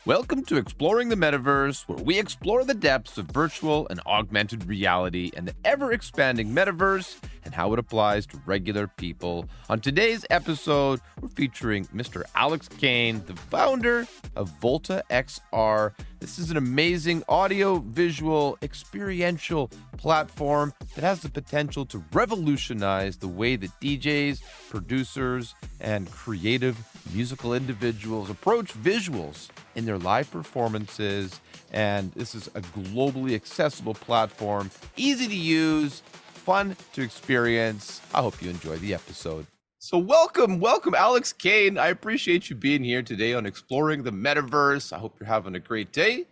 Welcome to Exploring the Metaverse, where we explore the depths of virtual and augmented reality and the ever-expanding metaverse and how it applies to regular people. On today's episode, we're featuring Mr. Alex Kane, the founder of Volta XR. This is an amazing audio-visual experiential platform that has the potential to revolutionize the way that DJs, producers, and creative musical individuals approach visuals in their live performances. And this is a globally accessible platform, easy to use, fun to experience. I hope you enjoy the episode. So welcome, Alex Kane. I appreciate you being here today on Exploring the Metaverse. I hope you're having a great day.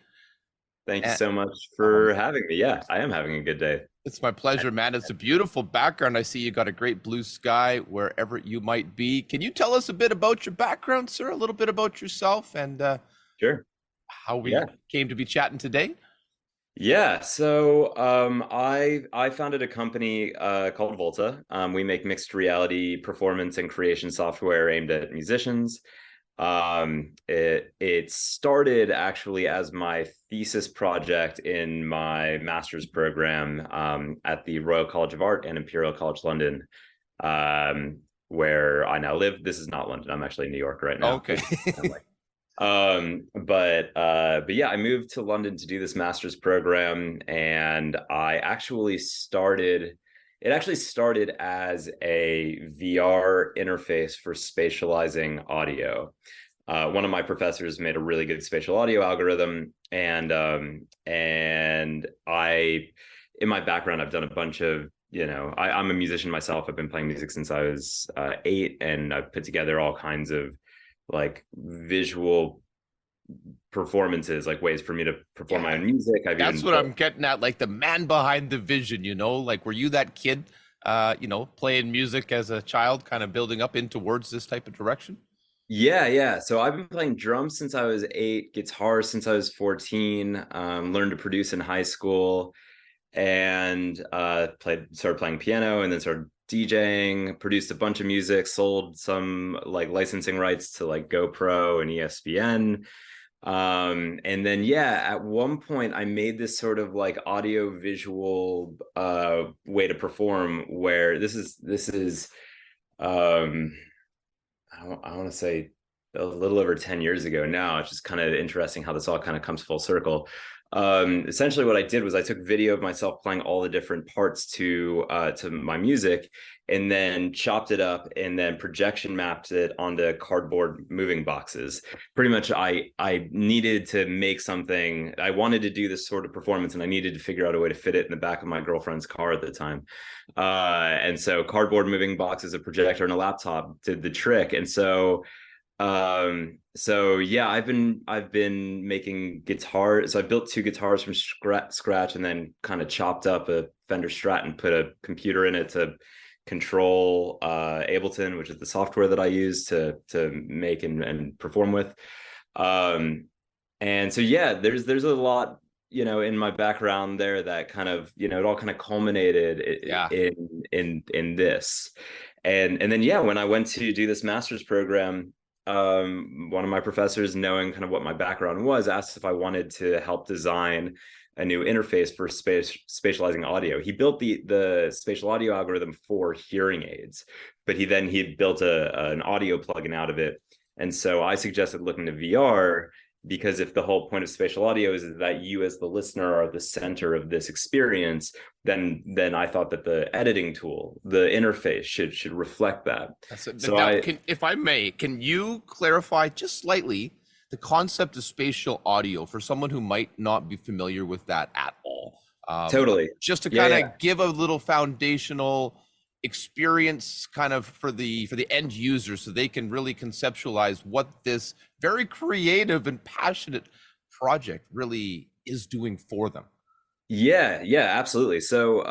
Thank you so much for having me. Yeah, I am having a good day. It's my pleasure, man. It's a beautiful background. I see you got a great blue sky wherever you might be. Can you tell us a bit about your background, sir? A little bit about yourself and Sure. How we came to be chatting today? Yeah, so I founded a company called Volta. We make mixed reality performance and creation software aimed at musicians. It started actually as my thesis project in my master's program at the Royal College of Art and Imperial College London, where I now live. This is not London. I'm actually in New York right now. Okay. But yeah, I moved to London to do this master's program, and it actually started as a VR interface for spatializing audio. One of my professors made a really good spatial audio algorithm, and I, in my background, I've done a bunch of, I'm a musician myself. I've been playing music since I was 8, and I've put together all kinds of like visual performances, like ways for me to perform my own music. That's what I'm getting at, like the man behind the vision, like were you that kid, playing music as a child, kind of building up in towards this type of direction? Yeah. So I've been playing drums since I was 8, guitar since I was 14, learned to produce in high school, and started playing piano, and then started DJing, produced a bunch of music, sold some like licensing rights to like GoPro and ESPN. And then, at one point I made this sort of like audio visual way to perform, where this is I want to say a little over 10 years ago now. It's just kind of interesting how this all kind of comes full circle. Essentially what I did was I took video of myself playing all the different parts to my music, and then chopped it up and then projection mapped it onto cardboard moving boxes. Pretty much I needed to make something. I wanted to do this sort of performance, and I needed to figure out a way to fit it in the back of my girlfriend's car at the time. And so cardboard moving boxes, a projector, and a laptop did the trick. And so I've been making guitars. So I built 2 guitars from scratch, and then kind of chopped up a Fender Strat and put a computer in it to control Ableton, which is the software that I use to make and perform with. And so there's a lot in my background there that kind of it all kind of culminated in this. And then when I went to do this master's program, one of my professors, knowing kind of what my background was, asked if I wanted to help design a new interface for spatializing audio. He built the spatial audio algorithm for hearing aids, but he built an audio plugin out of it. And so I suggested looking to VR, because if the whole point of spatial audio is that you as the listener are the center of this experience, then I thought that the editing tool, the interface, should reflect that. If I may, can you clarify just slightly the concept of spatial audio for someone who might not be familiar with that at all? Totally. Just to kind of give a little foundational experience kind of for the end user, so they can really conceptualize what this very creative and passionate project really is doing for them. Yeah, absolutely. So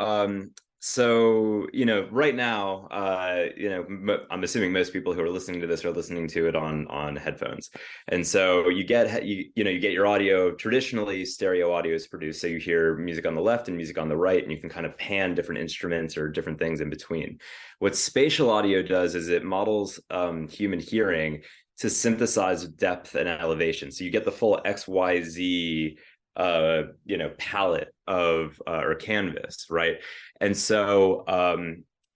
right now, I'm assuming most people who are listening to this are listening to it on headphones. And so you get your audio. Traditionally, stereo audio is produced, so you hear music on the left and music on the right, and you can kind of pan different instruments or different things in between. What spatial audio does is it models human hearing to synthesize depth and elevation. So you get the full XYZ palette of or canvas, right? And so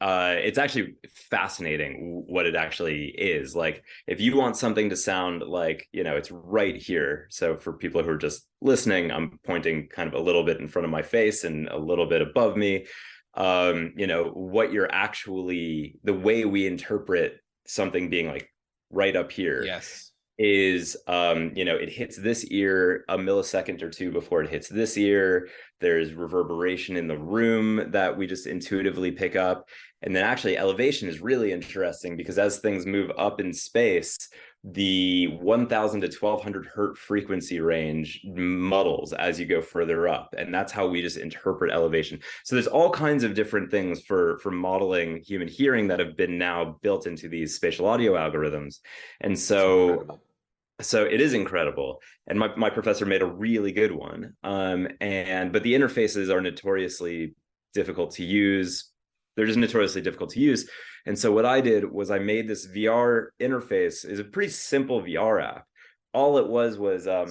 it's actually fascinating what it actually is. Like, if you want something to sound like, it's right here. So for people who are just listening, I'm pointing kind of a little bit in front of my face and a little bit above me. What you're actually, the way we interpret something being like right up here. Yes. Is it hits this ear a millisecond or two before it hits this ear. There's reverberation in the room that we just intuitively pick up. And then actually elevation is really interesting, because as things move up in space, the 1000 to 1200 hertz frequency range muddles as you go further up, and that's how we just interpret elevation. So there's all kinds of different things for modeling human hearing that have been now built into these spatial audio algorithms. And so it is incredible. And my professor made a really good one. But the interfaces are notoriously difficult to use. They're just notoriously difficult to use. And so what I did was I made this VR interface. It's a pretty simple VR app. All it was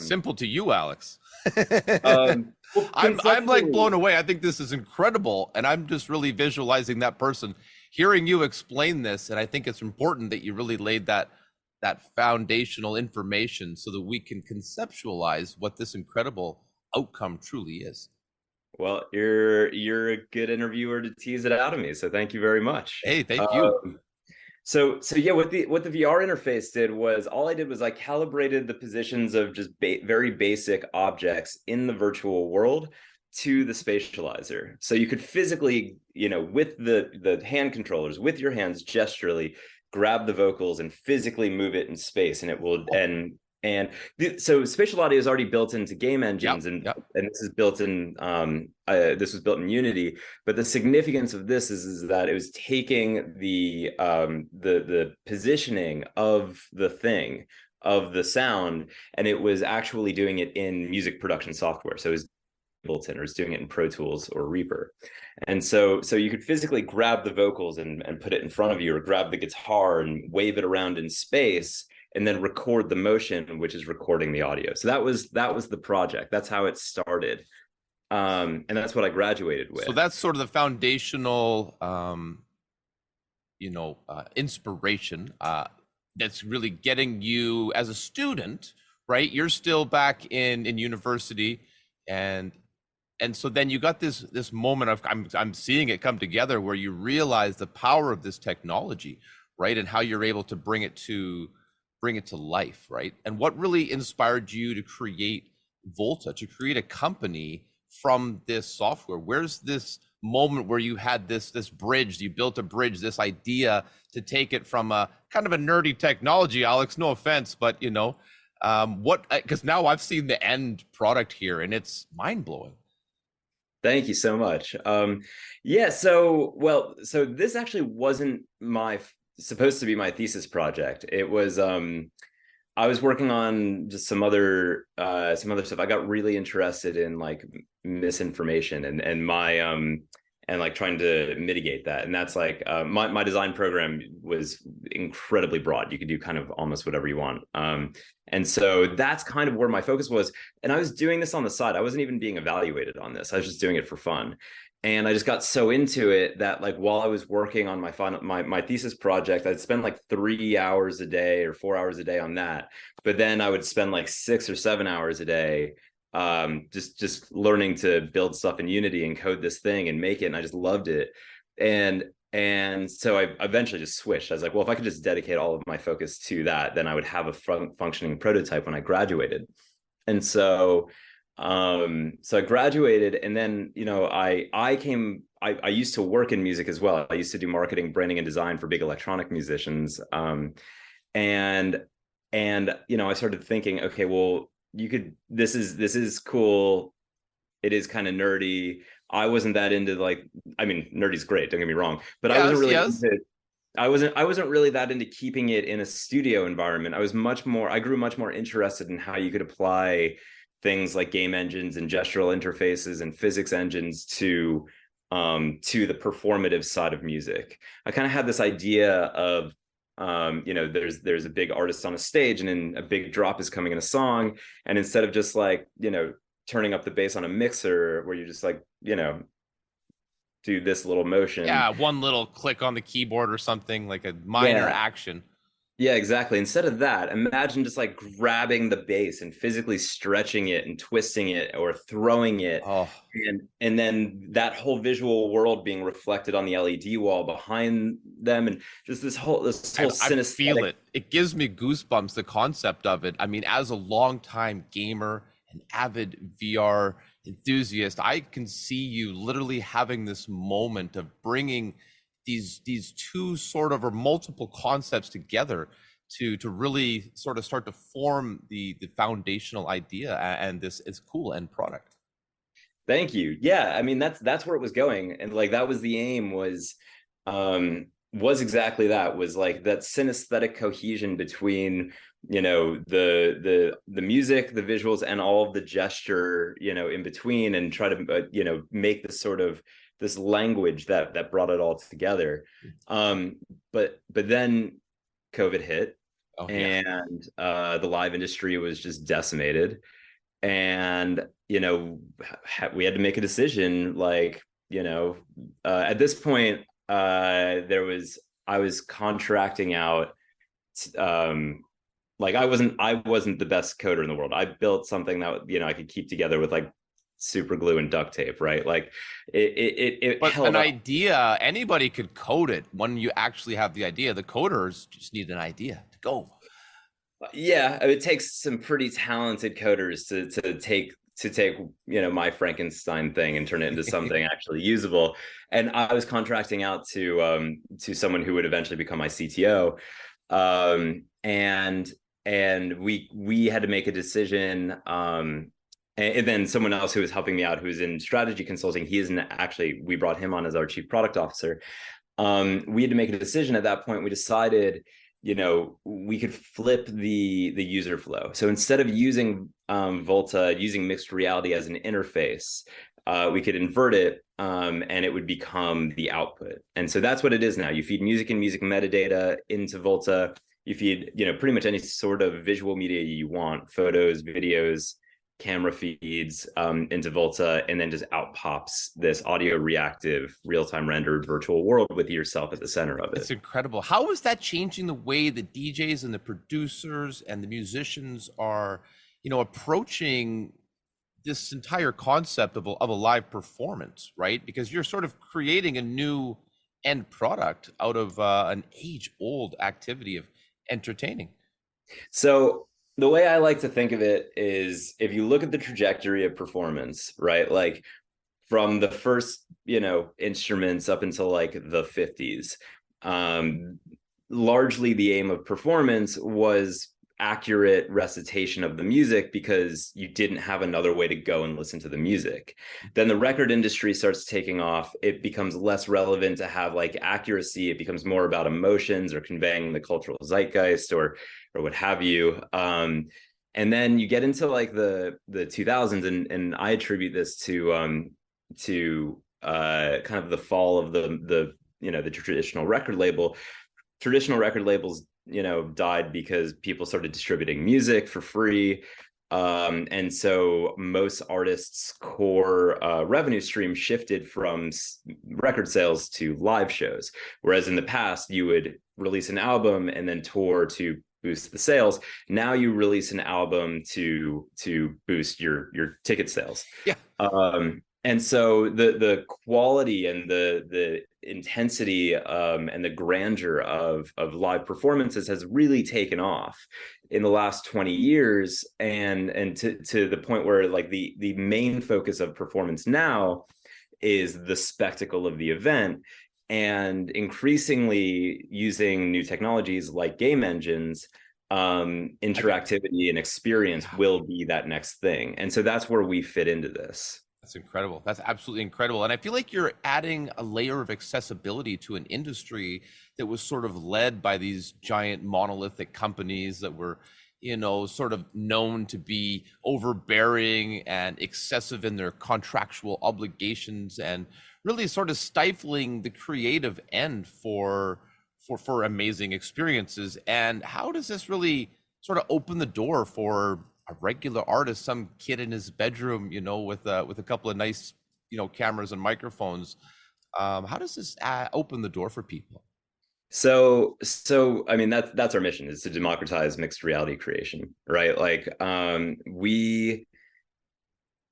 simple to you, Alex. well, I'm like blown away. I think this is incredible, and I'm just really visualizing that person hearing you explain this. And I think it's important that you really laid that foundational information so that we can conceptualize what this incredible outcome truly is. Well, you're a good interviewer to tease it out of me, so thank you very much. Hey, thank you. So yeah, what the VR interface did was, all I did was I calibrated the positions of just very basic objects in the virtual world to the spatializer. So you could physically, with the hand controllers, with your hands gesturally, grab the vocals and physically move it in space, and it will so spatial audio is already built into game engines, and this is built in this was built in Unity. But the significance of this is that it was taking the positioning of the thing, of the sound, and it was actually doing it in music production software. So it was Ableton, or it's doing it in Pro Tools or Reaper. And so you could physically grab the vocals and put it in front of you, or grab the guitar and wave it around in space, and then record the motion, which is recording the audio. So that was the project. That's how it started. And that's what I graduated with. So that's sort of the foundational, inspiration that's really getting you as a student, right? You're still back in university, and so then you got this moment of, I'm seeing it come together, where you realize the power of this technology, right? And how you're able to bring it to life, right? And what really inspired you to create Volta, to create a company from this software? Where's this moment where you had this bridge, you built a bridge, this idea to take it from a kind of a nerdy technology, Alex, no offense, but because now I've seen the end product here, and it's mind-blowing. Thank you so much. So this actually wasn't supposed to be my thesis project. It was I was working on just some other stuff. I got really interested in like misinformation and my and like trying to mitigate that. And that's like my design program was incredibly broad. You could do kind of almost whatever you want. And so that's kind of where my focus was. And I was doing this on the side. I wasn't even being evaluated on this. I was just doing it for fun. And I just got so into it that, like, while I was working on my thesis project, I'd spend like 3 hours a day or 4 hours a day on that. But then I would spend like 6 or 7 hours a day just learning to build stuff in Unity and code this thing and make it. And I just loved it. And so I eventually just switched. I was like, well, if I could just dedicate all of my focus to that, then I would have a functioning prototype when I graduated. And so I graduated, and then, I used to work in music as well. I used to do marketing, branding, and design for big electronic musicians. And I started thinking, okay, well, this is cool. It is kind of nerdy. I wasn't that into, like, I mean, nerdy's great, don't get me wrong, but I wasn't really I wasn't really that into keeping it in a studio environment. I grew much more interested in how you could apply things like game engines and gestural interfaces and physics engines to the performative side of music. I kind of had this idea of there's a big artist on a stage, and then a big drop is coming in a song, and instead of just like turning up the bass on a mixer where you just like do this little motion. Yeah, one little click on the keyboard or something, like a minor Yeah. action. Yeah, exactly. Instead of that, imagine just like grabbing the bass and physically stretching it and twisting it or throwing it. Oh, And then that whole visual world being reflected on the LED wall behind them, and just this whole I feel synesthetic. it. It gives me goosebumps, the concept of it. I mean, as a longtime gamer, an avid VR enthusiast, I can see you literally having this moment of bringing these two sort of or multiple concepts together to really sort of start to form the foundational idea and this is cool end product. Thank you. Yeah, I mean that's where it was going, and like that was the aim, was exactly that, was like that synesthetic cohesion between the music, the visuals, and all of the gesture in between, and try to make this sort of this language that brought it all together. But then COVID hit, Oh yeah. and the live industry was just decimated, and we had to make a decision, like at this point, I was contracting out, like I wasn't the best coder in the world. I built something that I could keep together with like super glue and duct tape, right? Like it But an held up. idea, anybody could code it. When you actually have the idea, the coders just need an idea to go. Yeah, it takes some pretty talented coders to take my Frankenstein thing and turn it into something actually usable. And I was contracting out to someone who would eventually become my CTO, and we had to make a decision. And then someone else who was helping me out, who's in strategy consulting, we brought him on as our chief product officer. We had to make a decision at that point. We decided we could flip the user flow. So instead of using Volta, using mixed reality as an interface, we could invert it, and it would become the output. And so that's what it is now. You feed music and music metadata into Volta. You feed pretty much any sort of visual media you want, photos, videos, camera feeds, into Volta, and then just out pops this audio reactive, real-time rendered virtual world with yourself at the center of It's it. incredible. How is that changing the way the DJs and the producers and the musicians are, approaching this entire concept of a live performance, right? Because you're sort of creating a new end product out of an age-old activity of entertaining. So the way I like to think of it is, if you look at the trajectory of performance, right? Like from the first, instruments up until like the 50s, largely the aim of performance was accurate recitation of the music, because you didn't have another way to go and listen to the music. Then the record industry starts taking off. It becomes less relevant to have like accuracy. It becomes more about emotions or conveying the cultural zeitgeist, or what have you. And then you get into like the 2000s, and I attribute this to kind of the fall of the traditional record label. Traditional record labels died because people started distributing music for free, and so most artists' core revenue stream shifted from record sales to live shows. Whereas in the past, you would release an album and then tour to boost the sales. Now you release an album to boost your ticket sales. Yeah. And so the quality and the intensity, and the grandeur of live performances has really taken off in the last 20 years, and to the point where like the main focus of performance now is the spectacle of the event, and increasingly using new technologies like game engines. Interactivity and experience will be that next thing, and so that's where we fit into this. That's incredible. That's absolutely incredible. And I feel like you're adding a layer of accessibility to an industry that was sort of led by these giant monolithic companies that were, sort of known to be overbearing and excessive in their contractual obligations and really sort of stifling the creative end for amazing experiences. And how does this really sort of open the door for a regular artist, some kid in his bedroom, with a couple of nice, cameras and microphones? How does this open the door for people? So I mean that's our mission, is to democratize mixed reality creation, right? Like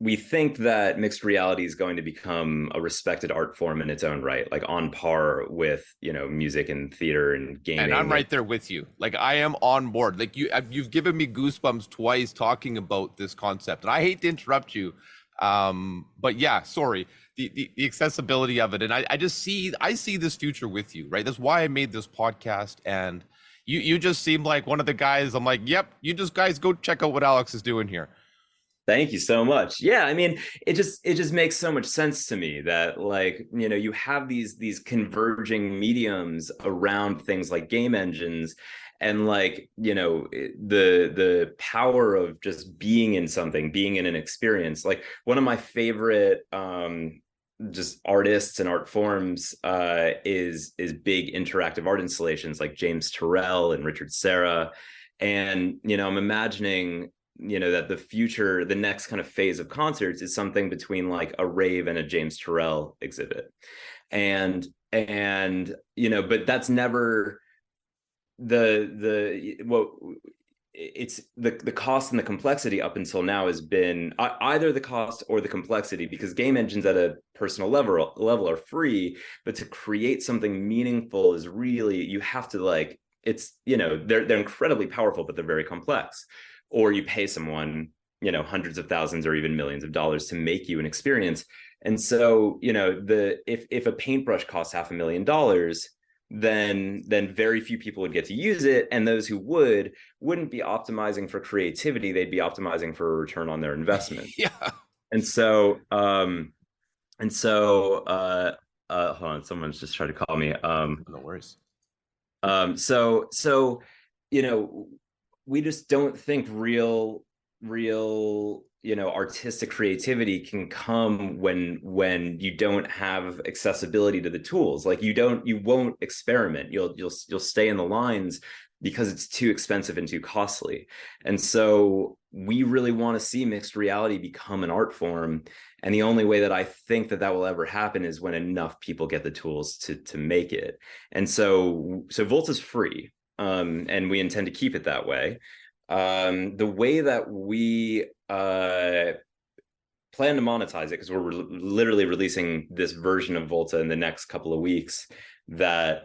we think that mixed reality is going to become a respected art form in its own right, like on par with, music and theater and And I'm gaming. right there with you. Like, I am on board. Like, you've given me goosebumps twice talking about this concept, and I hate to interrupt you, but yeah, sorry. The accessibility of it, and I see this future with you, right? That's why I made this podcast, and you just seem like one of the guys. I'm like, yep, you just guys go check out what Alex is doing here. Thank you so much. Yeah, I mean, it just makes so much sense to me that, like, you have these converging mediums around things like game engines, and like, the power of just being in something, being in an experience. Like, one of my favorite just artists and art forms is big interactive art installations like James Turrell and Richard Serra. And I'm imagining, that the future, the next kind of phase of concerts is something between like a rave and a James Turrell exhibit. And but that's never the what it's the cost and the complexity up until now has been either the cost or the complexity, because game engines at a personal level are free, but to create something meaningful is really, you have to, like, it's, they're incredibly powerful, but they're very complex. Or you pay someone, hundreds of thousands or even millions of dollars to make you an experience. And so, if a paintbrush costs $500,000, then very few people would get to use it, and those who wouldn't be optimizing for creativity, they'd be optimizing for a return on their investment. Yeah. And so hold on, someone's just trying to call me. No worries. So we just don't think real artistic creativity can come when you don't have accessibility to the tools. Like, you won't experiment. You'll stay in the lines because it's too expensive and too costly. And so we really want to see mixed reality become an art form, and the only way that I think that will ever happen is when enough people get the tools to make it. And so Volta's free, and we intend to keep it that way. The way that we plan to monetize it, because we're literally releasing this version of Volta in the next couple of weeks, that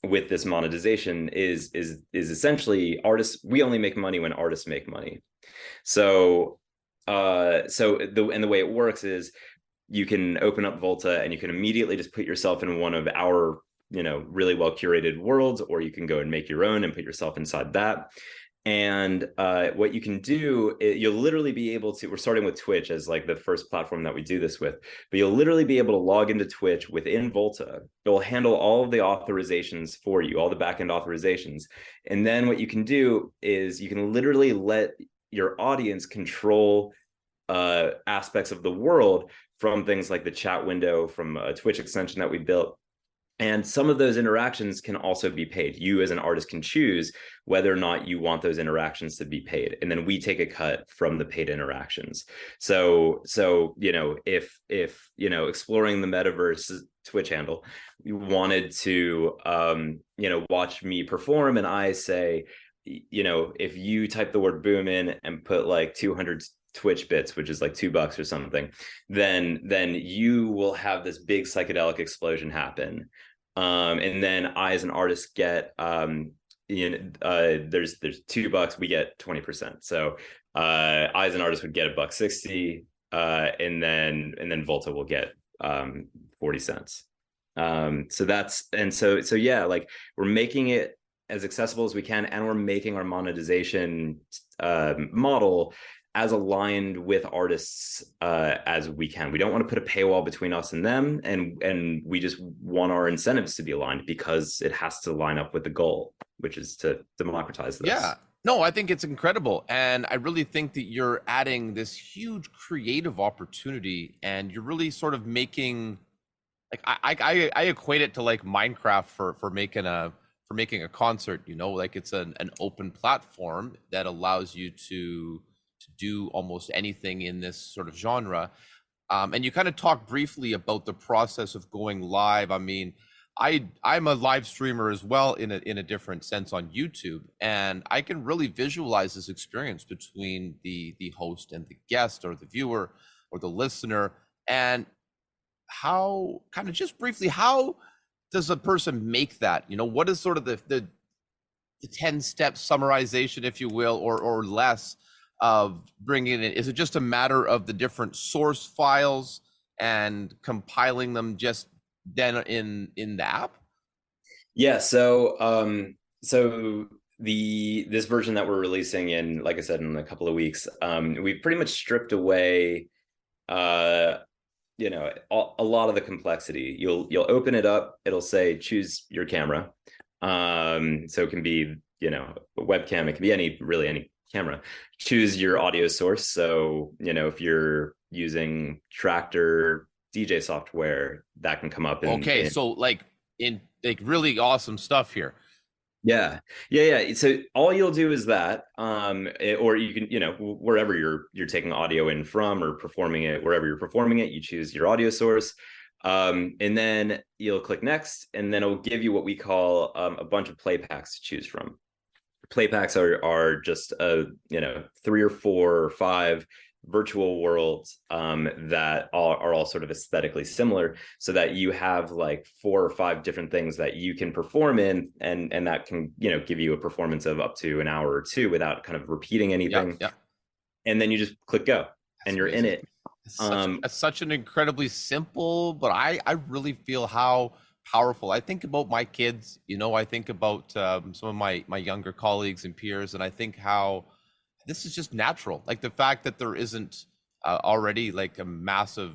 with this monetization is essentially, artists, we only make money when artists make money. So the way it works is, you can open up Volta and you can immediately just put yourself in one of our, really well curated worlds, or you can go and make your own and put yourself inside that. And what you can do, you'll literally be able to, we're starting with Twitch as like the first platform that we do this with, but you'll literally be able to log into Twitch within Volta. It will handle all of the authorizations for you, all the backend authorizations. And then what you can do is you can literally let your audience control aspects of the world from things like the chat window, from a Twitch extension that we built. And some of those interactions can also be paid. You as an artist can choose whether or not you want those interactions to be paid. And then we take a cut from the paid interactions. So if Exploring the Metaverse Twitch handle, you wanted to watch me perform, and I say, if you type the word boom in and put like 200 Twitch bits, which is like $2 or something, then you will have this big psychedelic explosion happen. And then I, as an artist, get there's $2, we get 20%. So I, as an artist, would get $1.60, and then Volta will get 40 cents. So yeah, like, we're making it as accessible as we can, and we're making our monetization model as aligned with artists as we can. We don't want to put a paywall between us and them, and we just want our incentives to be aligned, because it has to line up with the goal, which is to democratize this. Yeah. No, I think it's incredible. And I really think that you're adding this huge creative opportunity, and you're really sort of making Like I equate it to like Minecraft for making a concert, you know, like it's an open platform that allows you to do almost anything in this sort of genre. And you kind of talked briefly about the process of going live. I mean, I'm a live streamer as well in a different sense on YouTube, and I can really visualize this experience between the host and the guest or the viewer or the listener. And how, kind of just briefly, how does a person make that? You know, what is sort of the 10-step summarization, if you will, or less, of bringing it? Is it just a matter of the different source files and compiling them just then in the app? Yeah, so this version that we're releasing in, like I said, in a couple of weeks, we've pretty much stripped away a lot of the complexity. You'll open it up, it'll say choose your camera. So it can be, a webcam, it can be any camera. Choose your audio source. So, if you're using Tractor DJ software, that can come up Okay, so like really awesome stuff here. Yeah. So all you'll do is that, or you can, wherever you're taking audio in from or performing it, wherever you're performing it, you choose your audio source, and then you'll click next, and then it'll give you what we call a bunch of playbacks to choose from. Playbacks are just 3 or 4 or 5 virtual worlds that are all sort of aesthetically similar, so that you have like 4 or 5 different things that you can perform in, and that can give you a performance of up to an hour or 2 without kind of repeating anything. Yeah. And then you just click go. That's and you're amazing. In it. It's such an incredibly simple, but I really feel how powerful. I think about my kids, I think about some of my younger colleagues and peers, and I think how this is just natural. Like the fact that there isn't already like a massive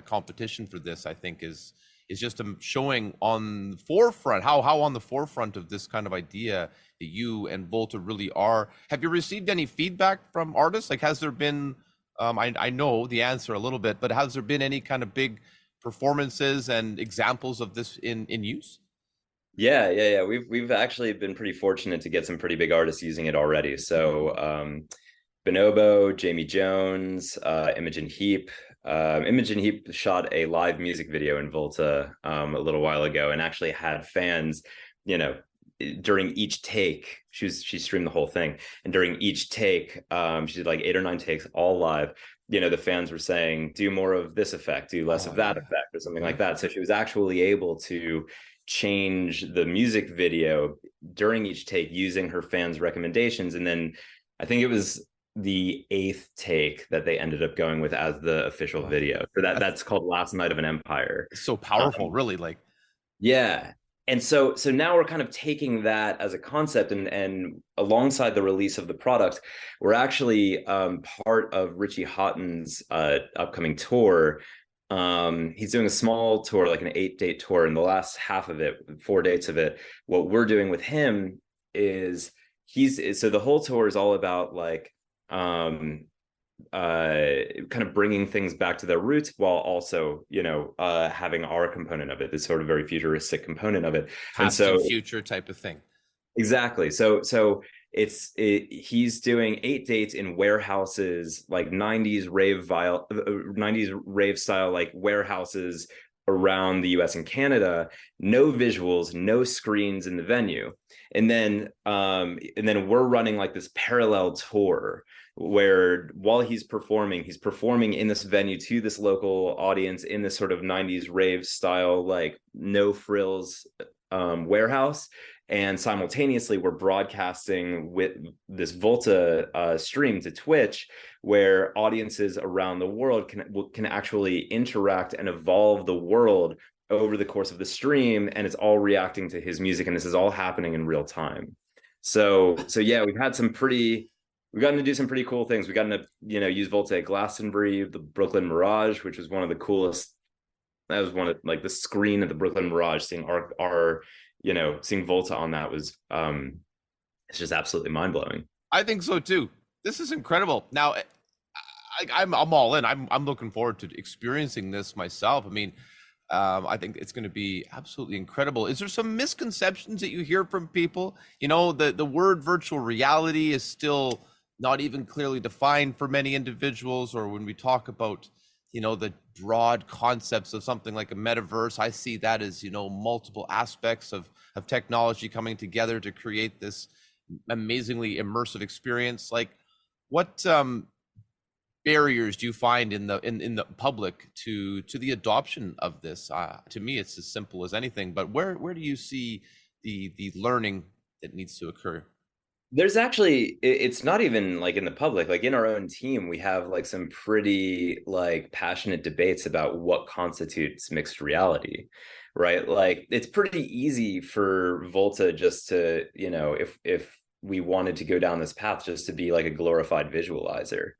competition for this, I think is just showing on the forefront how on the forefront of this kind of idea that you and Volta really are. Have you received any feedback from artists? Like, has there been? I know the answer a little bit, but has there been any kind of big performances and examples of this in use? Yeah. We've actually been pretty fortunate to get some pretty big artists using it already. So Bonobo, Jamie Jones, Imogen Heap. Imogen Heap shot a live music video in Volta a little while ago, and actually had fans, during each take. She streamed the whole thing, and during each take, she did like 8 or 9 takes, all live. The fans were saying, do more of this effect, do less of that effect, or something like that. So she was actually able to change the music video during each take using her fans' recommendations. And then I think it was the 8th take that they ended up going with as the official video. So that's called Last Night of an Empire. It's so powerful, really. Like, yeah. And so now we're kind of taking that as a concept, and alongside the release of the product, we're actually part of Richie Houghton's upcoming tour. He's doing a small tour, like an 8-date tour, and the last half of it, 4 dates of it, what we're doing with him is so the whole tour is all about like kind of bringing things back to their roots, while also having our component of it, this sort of very futuristic component of it, past and future type of thing. Exactly. So he's doing 8 dates in warehouses, like 90s rave style, like warehouses around the US and Canada. No visuals, no screens in the venue. And then we're running like this parallel tour where while he's performing in this venue to this local audience in this sort of 90s rave style, like no frills warehouse. And simultaneously, we're broadcasting with this Volta stream to Twitch, where audiences around the world can actually interact and evolve the world over the course of the stream, and it's all reacting to his music, and this is all happening in real time. So yeah, we've gotten to do some pretty cool things. We've gotten to use Volta at Glastonbury, the Brooklyn Mirage, which was one of the coolest. That was one of like the screen at the Brooklyn Mirage, seeing our seeing Volta on that was it's just absolutely mind-blowing. I think so too. This is incredible. Now I'm all in. I'm looking forward to experiencing this myself. I mean, I think it's going to be absolutely incredible. Is there some misconceptions that you hear from people? You know, the word virtual reality is still not even clearly defined for many individuals, or when we talk about, you know, the broad concepts of something like a metaverse, I see that as, you know, multiple aspects of technology coming together to create this amazingly immersive experience. Like, what barriers do you find in the public to the adoption of this? To me, it's as simple as anything. But where do you see the learning that needs to occur? There's actually, it's not even like in the public, like in our own team, we have like some pretty like passionate debates about what constitutes mixed reality, right? Like it's pretty easy for Volta just to, you know, if we wanted to go down this path, just to be like a glorified visualizer,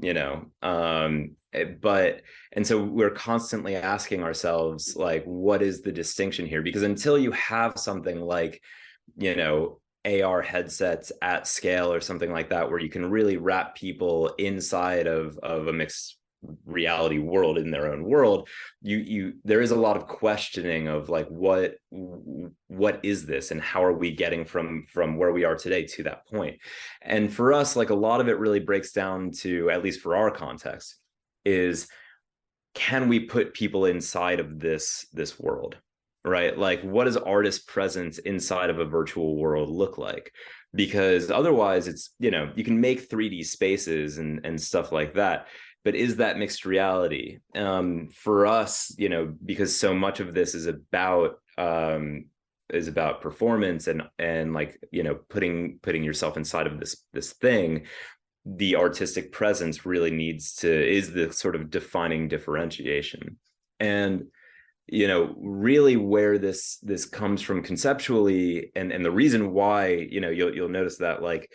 you know. But and so we're constantly asking ourselves, like, what is the distinction here? Because until you have something like, you know, AR headsets at scale or something like that, where you can really wrap people inside of a mixed reality world, in their own world, there is a lot of questioning of like, what is this, and how are we getting from where we are today to that point? And for us, like, a lot of it really breaks down to, at least for our context, is, can we put people inside of this world, right? Like, what does artist presence inside of a virtual world look like? Because otherwise, it's, you know, you can make 3D spaces and stuff like that, but is that mixed reality? For us, you know, because so much of this is about performance and like, you know, putting yourself inside of this thing, the artistic presence really is the sort of defining differentiation. And, you know, really where this comes from conceptually, and the reason why, you know, you'll notice that, like,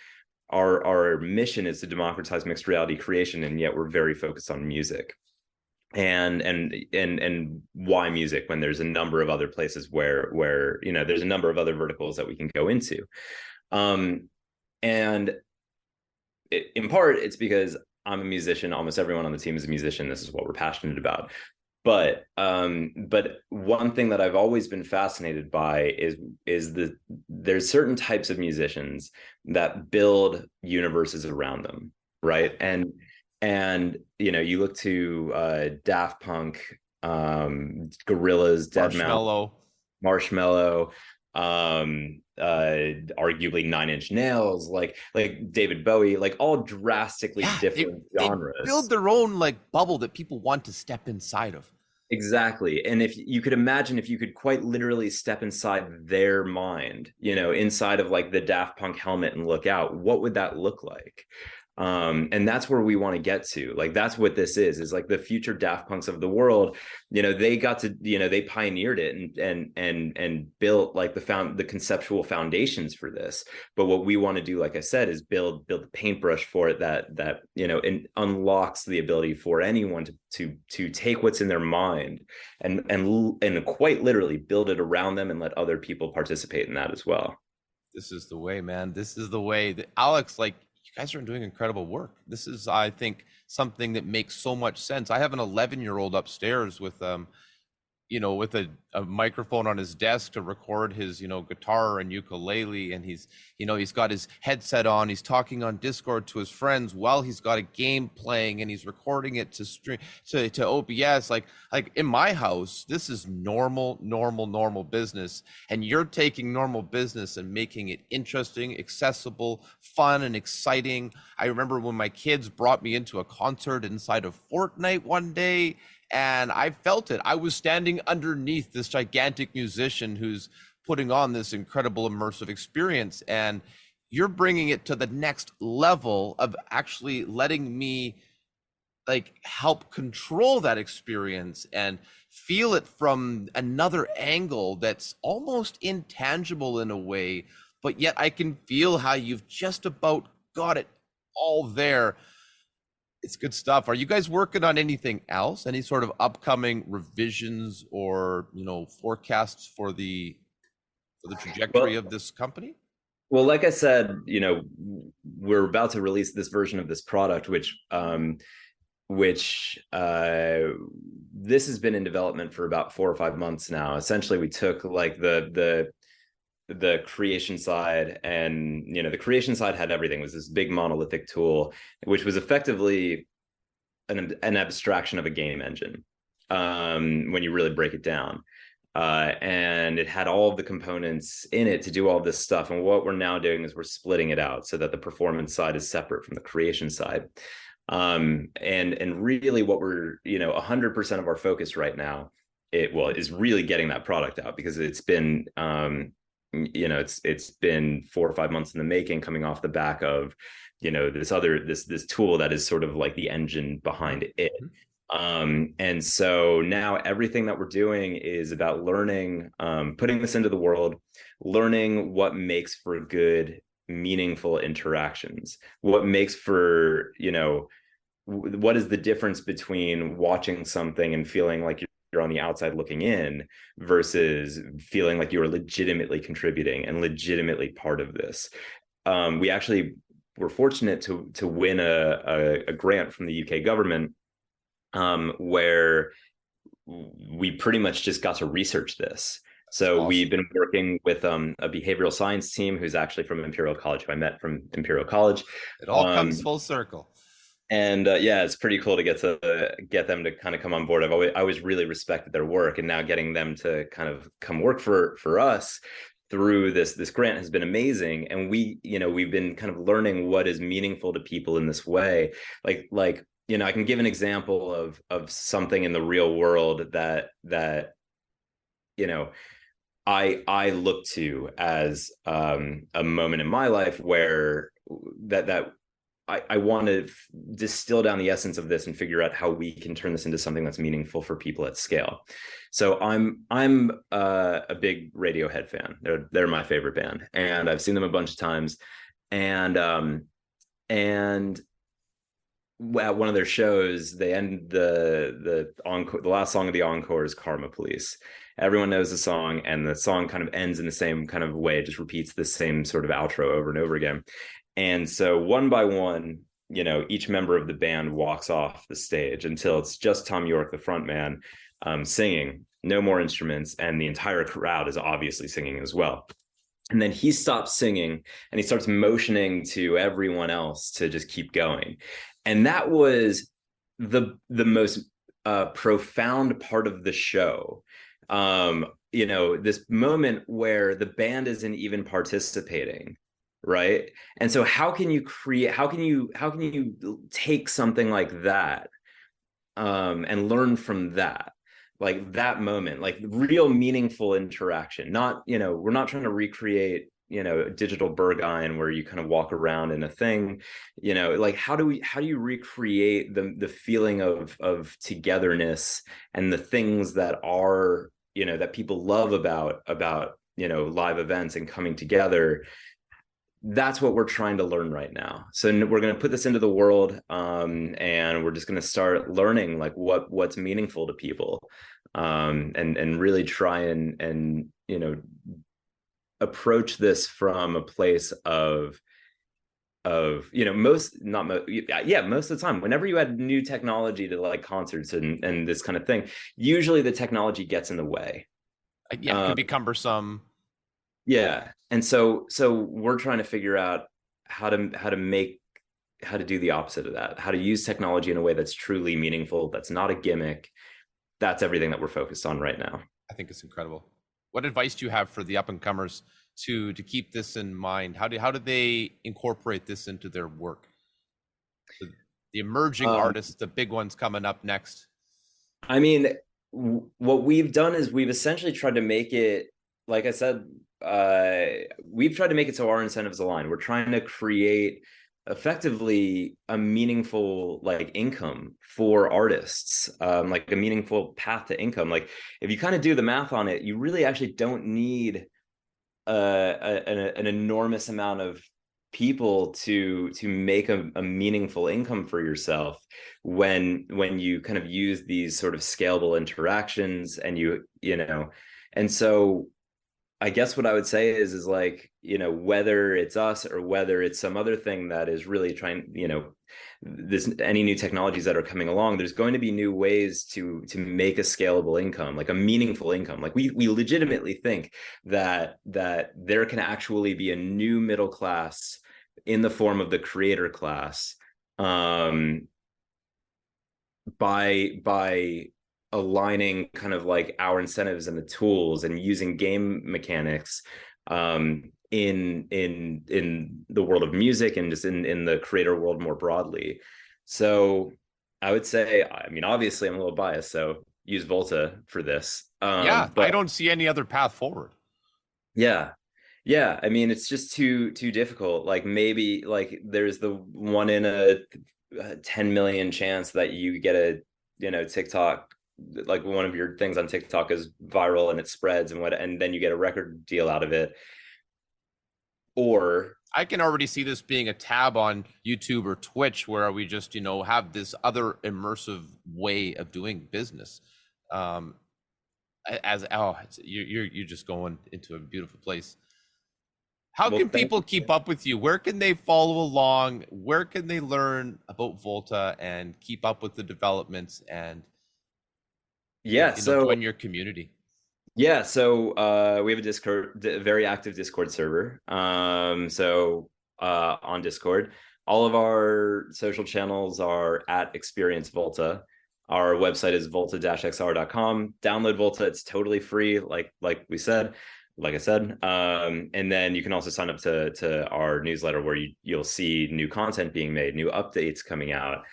our mission is to democratize mixed reality creation, and yet we're very focused on music. And why music, when there's a number of other places where you know, there's a number of other verticals that we can go into. And in part, it's because I'm a musician. Almost everyone on the team is a musician. This is what we're passionate about. But one thing that I've always been fascinated by is there's certain types of musicians that build universes around them, right? And you know, you look to Daft Punk, Gorillaz, Deadmau5, Marshmello, arguably Nine Inch Nails, like David Bowie, like all drastically different genres. They build their own like bubble that people want to step inside of. Exactly. And if you could imagine, if you could quite literally step inside their mind, you know, inside of like the Daft Punk helmet and look out, what would that look like? And that's where we want to get to. Like, that's what this is like the future Daft Punks of the world. You know, they got to, you know, they pioneered it and built like the conceptual foundations for this. But what we want to do, like I said, is build the paintbrush for it that you know, and unlocks the ability for anyone to take what's in their mind and quite literally build it around them and let other people participate in that as well. This is the way, man. This is the way. That, Alex, like, you guys are doing incredible work. This is, I think, something that makes so much sense. I have an 11-year-old upstairs with you know, with a microphone on his desk to record his, you know, guitar and ukulele. And he's, you know, he's got his headset on. He's talking on Discord to his friends while he's got a game playing, and he's recording it to stream to OBS. Like in my house, this is normal business. And you're taking normal business and making it interesting, accessible, fun, and exciting. I remember when my kids brought me into a concert inside of Fortnite one day, and I felt it. I was standing underneath this gigantic musician who's putting on this incredible immersive experience. And you're bringing it to the next level of actually letting me like help control that experience and feel it from another angle that's almost intangible in a way, but yet I can feel how you've just about got it all there. It's good stuff. Are you guys working on anything else? Any sort of upcoming revisions or, you know, forecasts for the trajectory of this company? Well, like I said, you know, we're about to release this version of this product, which which this has been in development for about 4 or 5 months now. Essentially, we took like the creation side, and the creation side had everything. It was this big monolithic tool, which was effectively an abstraction of a game engine, when you really break it down. And it had all of the components in it to do all this stuff. And what we're now doing is we're splitting it out so that the performance side is separate from the creation side. And really what we're 100% of our focus right now is really getting that product out, because it's been it's been 4 or 5 months in the making, coming off the back of this tool that is sort of like the engine behind it. And so now everything that we're doing is about learning, putting this into the world, learning what makes for good, meaningful interactions, what makes for, what is the difference between watching something and feeling like you're on the outside looking in versus feeling like you are legitimately contributing and legitimately part of this. We actually were fortunate to win a grant from the UK government, where we pretty much just got to research this. So awesome. We've been working with a behavioral science team who's actually from Imperial College, who I met from Imperial College. It all comes full circle. And yeah, it's pretty cool to get them to kind of come on board. I always really respected their work, and now getting them to kind of come work for us through this grant has been amazing. And we've been kind of learning what is meaningful to people in this way. Like I can give an example of something in the real world that I look to as a moment in my life where that I want to distill down the essence of this and figure out how we can turn this into something that's meaningful for people at scale. So I'm a big Radiohead fan. They're my favorite band, and I've seen them a bunch of times. And at one of their shows, they end the encore. The last song of the encore is "Karma Police." Everyone knows the song, and the song kind of ends in the same kind of way. It just repeats the same sort of outro over and over again. And so one by one, each member of the band walks off the stage until it's just Tom York, the front man, singing, no more instruments, and the entire crowd is obviously singing as well. And then he stops singing and he starts motioning to everyone else to just keep going. And that was the most profound part of the show. This moment where the band isn't even participating, right? And so how can you take something like that and learn from that? Like that moment, like real meaningful interaction. Not, we're not trying to recreate, a digital Berghain where you kind of walk around in a thing, like how do you recreate the feeling of togetherness and the things that are, that people love about live events and coming together. That's what we're trying to learn right now. So we're going to put this into the world, and we're just going to start learning like what's meaningful to people, and really try and approach this from a place of most of the time, whenever you add new technology to like concerts and this kind of thing, usually the technology gets in the way. It can be cumbersome. Yeah. And so we're trying to figure out how to do the opposite of that, how to use technology in a way that's truly meaningful, that's not a gimmick. That's everything that we're focused on right now. I think it's incredible. What advice do you have for the up and comers to keep this in mind? How do they incorporate this into their work? The emerging artists, the big ones coming up next. I mean, what we've done is we've essentially tried to make it, like I said, we've tried to make it so our incentives align. We're trying to create effectively a meaningful like income for artists, like a meaningful path to income. Like if you kind of do the math on it, you really actually don't need an enormous amount of people to make a meaningful income for yourself when you kind of use these sort of scalable interactions, and and so I guess what I would say is like, whether it's us or whether it's some other thing that is really trying, this any new technologies that are coming along, there's going to be new ways to make a scalable income, like a meaningful income. Like we legitimately think that there can actually be a new middle class in the form of the creator class, by aligning kind of like our incentives and the tools and using game mechanics, in the world of music and just in the creator world more broadly. So I would say, I mean, obviously I'm a little biased, so use Volta for this. Yeah, I But don't see any other path forward. yeah, yeah, I mean, it's just too difficult. Like maybe like there's the one in a 10 million chance that you get a, TikTok, like one of your things on TikTok is viral and it spreads and then you get a record deal out of it. Or I can already see this being a tab on YouTube or Twitch where we just, have this other immersive way of doing business. You're just going into a beautiful place. How well, can people keep up with you? Where can they follow along? Where can they learn about Volta and keep up with the developments and yeah, join your community? Yeah, so we have a very active Discord server. So on Discord, all of our social channels are at Experience Volta. Our website is volta-xr.com. Download Volta; it's totally free, like we said, like I said. And then you can also sign up to our newsletter where you'll see new content being made, new updates coming out.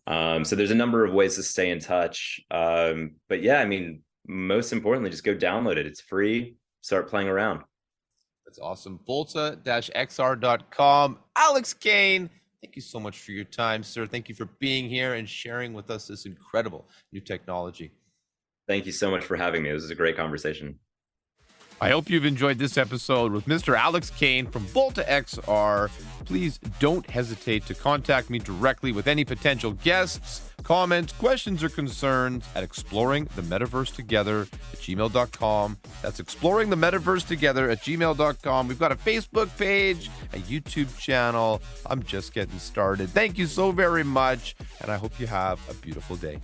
So there's a number of ways to stay in touch. But yeah, I mean, most importantly, just go download it. It's free. Start playing around. That's awesome. Volta-xr.com. Alex Kane, thank you so much for your time, sir. Thank you for being here and sharing with us this incredible new technology. Thank you so much for having me. This was a great conversation. I hope you've enjoyed this episode with Mr. Alex Kane from Volta XR. Please don't hesitate to contact me directly with any potential guests, comments, questions, or concerns at exploringthemetaversetogether@gmail.com. That's exploringthemetaversetogether@gmail.com. We've got a Facebook page, a YouTube channel. I'm just getting started. Thank you so very much, and I hope you have a beautiful day.